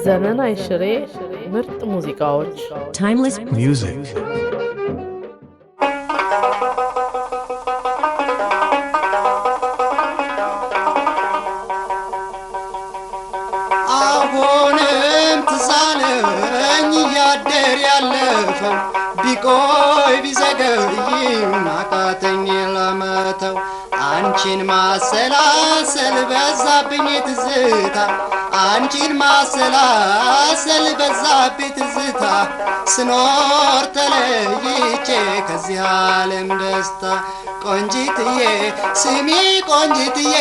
ዘመን አይሽሬ ምርጥ ሙዚቃዎች Timeless music. አሁንም ትዛለኝ ያደር ያለፈው ቢቆይ ቢዘገይም አቃተኝ ለመተው አንቺን ማሰላሰል በዛብኝ ትዝታ አንቺን ማሰላሰል በዛብኝ ትዝታ ስኖር ተለይቼ ከዚህ ዓለም ደስታ ቆንጂትዬ ስሚ ቆንጂትዬ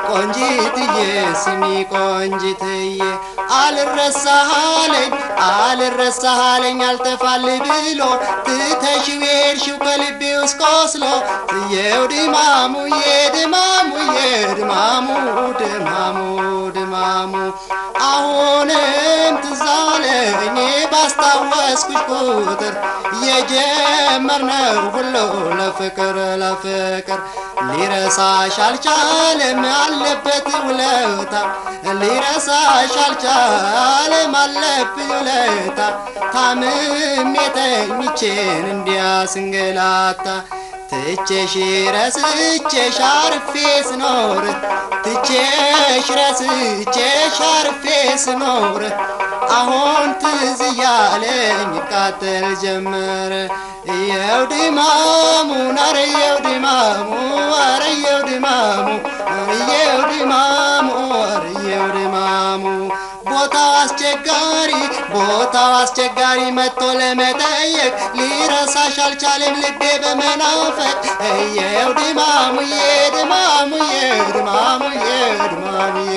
ቆንጂትዬ ስሚ ቆንጂትዬ አልረሳሃለኝ አልጠፋል ብሎ ትተሽው ሄድሽው ከልቤ ውስጥ ቆስሎ ትየው ድማሙዬ ድማሙዬ ድማሙ ድማሙ ድማሙ አሁንም ትዛለኝ ባስታወስኩሽ ቁጥር የጀመርነው ሁሉ ለፍቅር ሊረሳሽ አልቻለም አለበት ውለታ ሊረሳሽ አልቻለም አለበት ውለታ ታምሜ ተኝቼን እንዲያስንገላታ ትቼሽ ረስቼሽ አርፌ ስኖር ትቼሽ ረስቼሽ አርፌ ስኖር አሁን ትዝ እያለኝ ቃጠል ጀመረ እየው ድማሙን ኧረ እየው ድማሙ ኧረ እየው ድማሙ እየው ድማሙ ኧረ እየው ድማሙ ቦታው አስቸጋሪ መጥቶ ለመጠየቅ ሊረሳሽ አልቻለም ልቤ በመናፈቅ እየው ድማሙዬ ድማሙዬ ድማሙዬ ድማሙዬ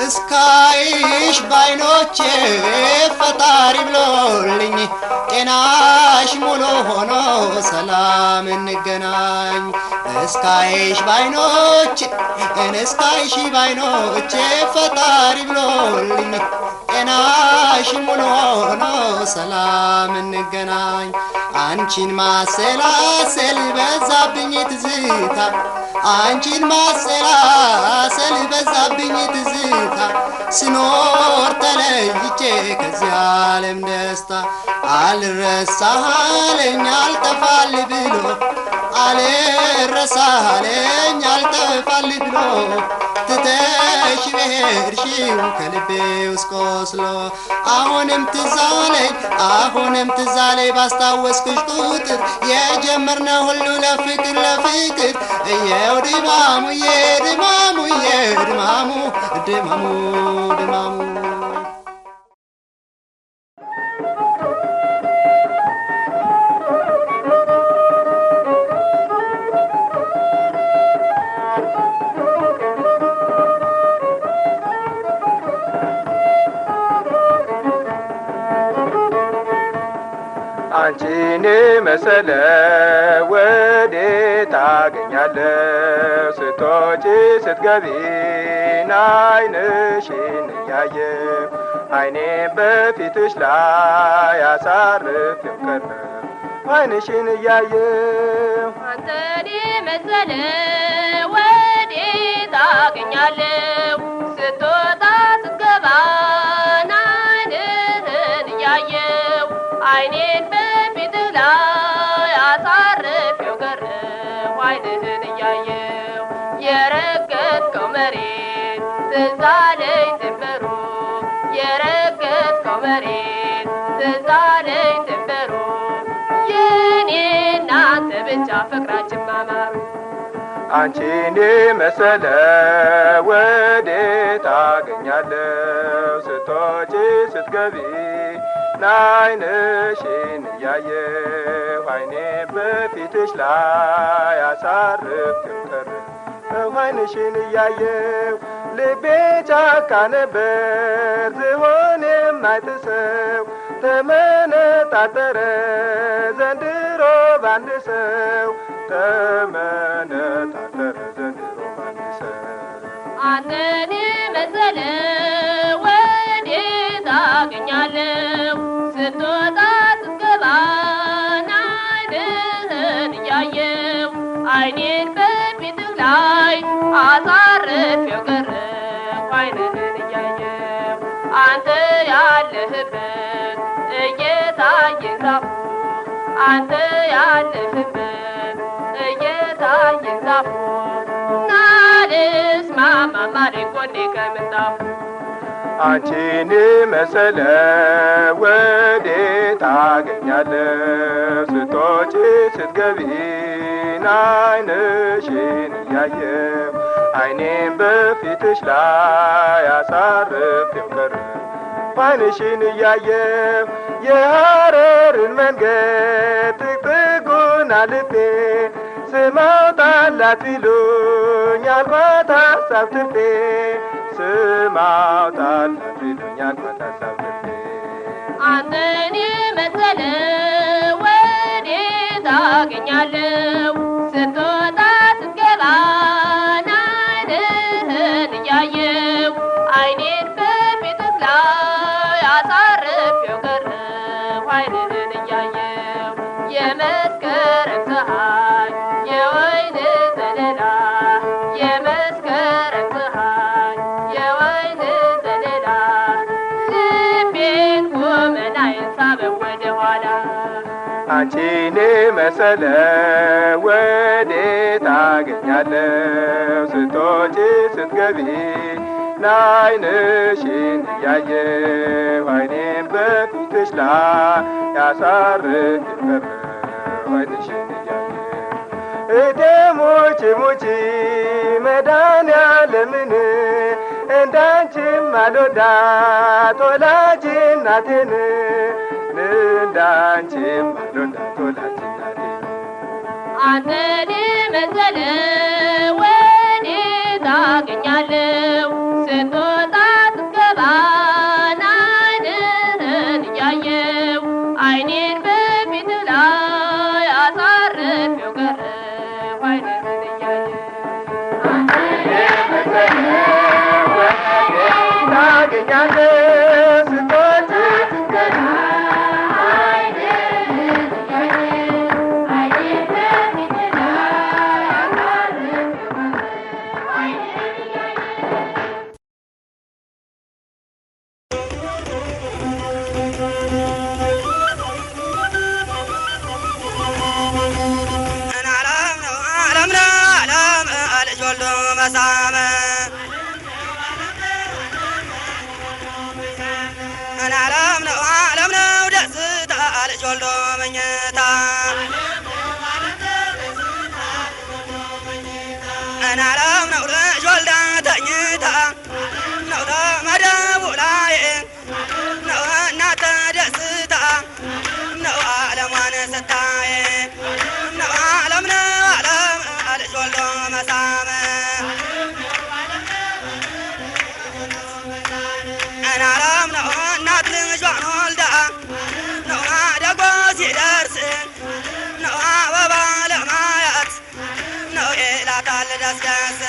እስካይሽ ባይኖቼ ፈጣሪ ብሎልኝ ጤናሽ ሙሉ ሆኖ ሰላም እንገናኝ እስካይሽ ባይኖቼ ፈጣሪ ብሎልኝ ጤናሽ ሙሉ ሆኖ ሰላም እንገናኝ አንቺን ማሰላሰል በዛብኝ ትዝታ አንቺን ማሰላሰል በዛብኝ ትዝታ ስኖር ተለይቼ ከዚህ ዓለም ደስታ አልረሳሃለኝ አልጠፋል ብሎ አልረሳሃለኝ አልጠፋል ብሎ ትተሽ በሄድሽው ከልቤ ውስጥ ቆስሎ አሁንም ትዛለኝ ባስታወስኩሽ ቁጥር የጀመርነው ሁሉ ለፍቅር እየው ድማሙዬ ድማሙዬ ድማሙ ድማሙ ድማሙ አንቺን መሰለ ወዴት አገኛለሁ ስትወጪ ስትገቢ ዓይንሽን እያየሁ ዓይኔን በፊትሽ ላይ አሳርፌው ቀረሁ ዓይንሽን እያየሁ አንተን መሰለ ወዴት አገኛለሁ ስትወጣ ስትገባ ዓይንህን እያየሁ ዓይኔን በፊትህ ላይ አሳርፌው ቀረሁ ዓይንህን እያየሁ የረገጥከው መሬት ትዝ አለኝ ድንበሩ የረገጥከው መሬት ትዝ አለኝ ድንበሩ የኔ እናንተ ብቻ ፍቅራችን ማማሩ አንቺን መሰለ ወዴት አገኛለሁ ስትወጪ ስትገቢ ዓይንሽን እያየሁ ዓይኔን በፊትሽ ላይ አሳርፌው ቀረሁ ዓይንሽን እያየሁ ልቤ ጫካ ነበር ዝሆን የማይጥሰው ተመነጣጠረ ዘንድሮ ባንድ ሰው ተመነጣጠረ ዘንድሮ ባንድ ሰው አንተን መሰለ ወዴት አገኛለሁ ስትወጣ ስትገባ ዓይንህን እያየው ዓይኔን በፊትህ ላይ አሳርፌው ቀረሁ ዓይንህን እያየው አንተ ያለህበት እየታየኝ ዛፉ አንተ ያለህበት እየታየኝ ዛፉ ናልስማማ ማሬቆኔ ከምንጣፉ አንቺን መሰለ ወዴት አገኛለሁ ስትወጪ ስትገቢ ዓይንሽን እያየሁ ዓይኔን በፊትሽ ላይ አሳርፌው ቀረሁ ዓይንሽን እያየሁ የሐረርን መንገድ ጥቅጥቁን አልፌ ስማውጣላት ቢሉኝ አልኳት ሀሳብ ትርፌ ስማውጣላት ቢሉኝ አልኳት ሀሳብ ትርፌ አንተን የመሰለ ወዴት አገኛለሁ ስትወጣ ስትገባ ዓይንህን እያየው ዓይኔን በፊትህ ላይ አሳርፌው ቀረሁ ዓይንህን እያየው የመስከረም ፀሐይ የወይን ዘለላ የመስከረም ፀሐይ የወይን ዘለላ ልቤን ቁመናዬን ሳበው ወደ ኋላ አንቺን መሰለ ወዴት አገኛለሁ ስትወጪ ስትገቢ ዓይንሽን እያየሁ ዓይኔን በፊትሽ ላይ ያሳርፌው ቀረሁ ዓይንሽን እያየሁ እቴ ሙቺ ሙቺ መድኃኒዓለምን እንዳንቺም አልወዳት ወላጅ እናቴን እንዳንቺም አልወዳት ወላጅ እናቴን አንተን የመሰለ ወዴት አገኛለሁ ስትወጣ ስትገባ ዓይንህን እያየው ዓይኔን በፊትህ ላይ አሳርፌው ቀረሁ ዓይንህን እያየው ታገኛለህ ስትወጪ ስትገቢ ዓለም ነው ደስታ ልጅ ወልዶ መኝታ ዓለም ነው ልጅ ወልዳ ተኝታ ነው ተመደቡ ላይ ነው እናተ ደስታ ነው ዓለሟን ስታይ ነው ዓለም ልጅ ወልዶ መሳም ዓለም ነው እናት ልጇን ወልዳ ነው አደጎ ሲደርስ ነው አበባ ለማያት ነው ይላታል ደስደስ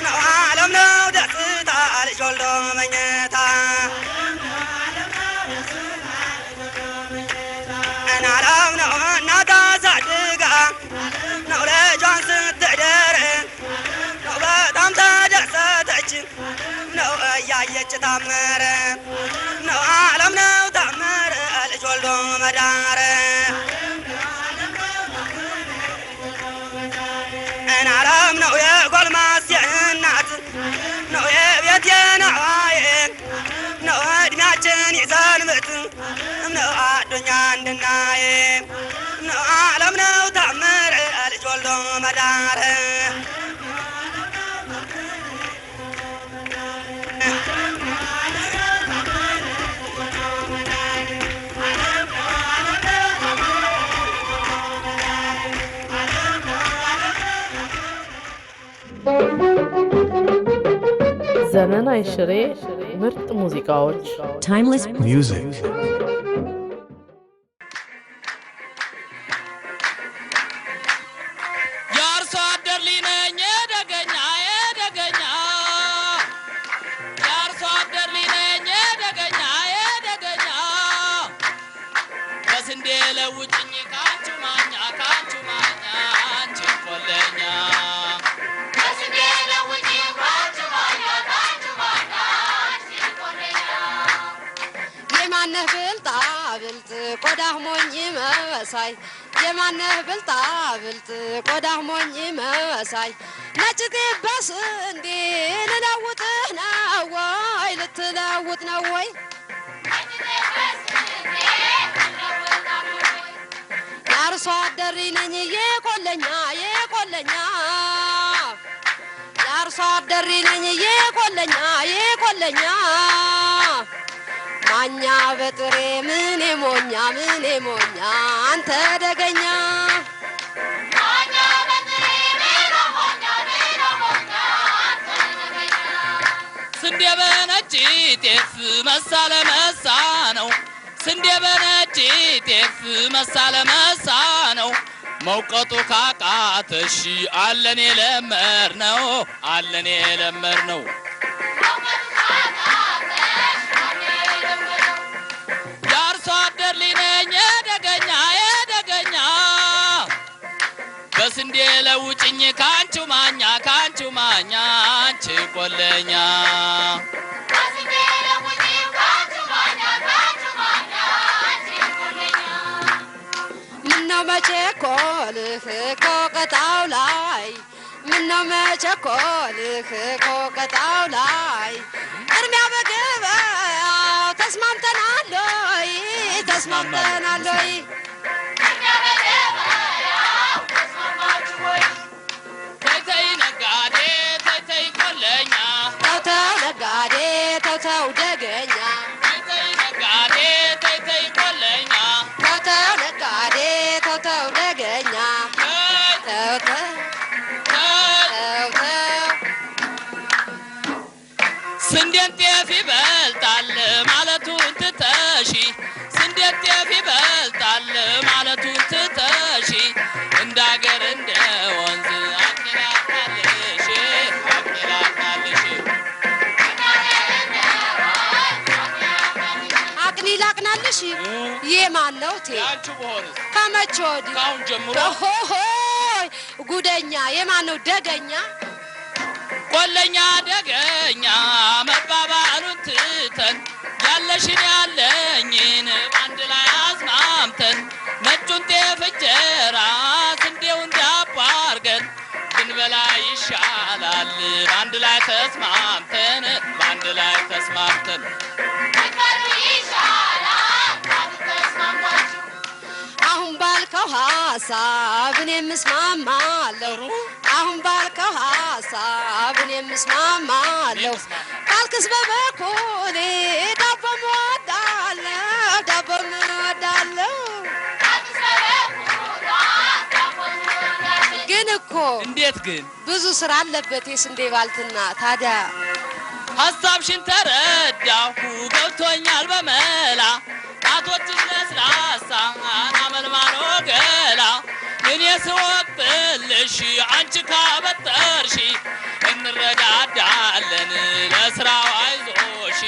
ነው ዓለም ነው ደስታ ልጅ ወልዶ መኝታ ዓለም ነው እናት አሳድጋ ነው ልጇን ስትድር ነው በጣም ተደሰተች ነው እያየች ታምር ነው ዓለም ነው ታምር ልጅ ወልዶ መዳር ዓለም ነው የጎልማሴ እናት ነው የቤቴ ነዋይ ነው እድሜያችን ይሰንብት ነው አዱኛ እንድናይ ነው ዓለም ነው ታምር ልጅ ወልዶ መዳር ዘመን አይሽሬ ምርጥ ሙዚቃዎች Timeless music. የአርሶ አደር ልጅ ነኝ ደገኛ ደገኛ የአርሶ አደር ልጅ ነኝ ደገኛ የማነህ ብልጣ ብልጥ ቆዳህ ሞኝ መሳይ የማነህ ብልጣ ብልጥ ቆዳህ ሞኝ መሳይ ነጭ ጤበስ እንዴ ልለውጥህ ነው ወይ ልትለውጥ ነው ወይ የአርሶ አደር ነኝ የቆለኛ የአርሶ አደር ነኝ የቆለኛ ማኛ በጥሬ ምኔ ሞኛ አንተ ደገኛ ማኛ በጥሬ ምኔ ሞኛ አንተ ደገኛ ስንዴ በነጭ ጤፍ መሳ ለመሳ ነው ስንዴ በነጭ ጤፍ መሳ ለመሳ ነው መውቀጡ ካቃተሽ አለኔ ለመርነው የአርሶ አደር ልጅ ነኝ የደገኛ በስንዴ ለውጭኝ ካንቹ ማኛ አንቺ ቆለኛ ምነው መቸኮልህ ኮቀጣው ላይ ምነው መቸኮልህ ኮቀጣው ላይ ቅድሚያ በገበያው ተስማምተናል ወይ ቅድሚያ በገበያው ተስማማችሁ ወይ ተይ ነጋዴ ተይ ቆለኛ ተው ነጋዴ ተው ደገኛ ተይ ነጋዴ ተይ ቆለኛ ተው ነጋዴ ተው ደገኛ ተው ስንዴን ጤፍ ይበልጣል ማለቱን ትተሺ ስንዴን ጤፍ ይበልጣል ማለቱን ትተሺ እንዳገር እንደ ወንዝ አቅላታለሽ አቅኒል አቅናለሽ የማን ነው ቴ ያንቺ በሆነስ ከመቼ ወዲህ ካሁን ጀምሮ ሆይ ጉደኛ የማን ነው ደገኛ ቆለኛ ደገኛ መባባሉን ትተን ያለሽን ያለኝን አንድ ላይ አስማምተን ነጩን ጤፍ እንጀራ ስንዴውን ዳቦ አርገን ብንበላ ይሻላል አንድ ላይ ተስማምተን አሁን ባልከው ሐሳብ እኔም እስማማለሁ አሁን ባልከው ሐሳብ እኔም እስማማለሁ ካልክስ በበኩሌ ዳቦም እወዳለሁ ግን እኮ እንዴት ግን ብዙ ስራ አለበት የስንዴ ባልትና ታዲያ ሐሳብሽን ተረዳሁ ገብቶኛል በመላ ጣቶችሽ ለስላሳ አመልማሎ ገላ እኔ ስወቅልሽ አንቺ ካበጠርሽ እንረዳዳለን ለስራው አይዞሽ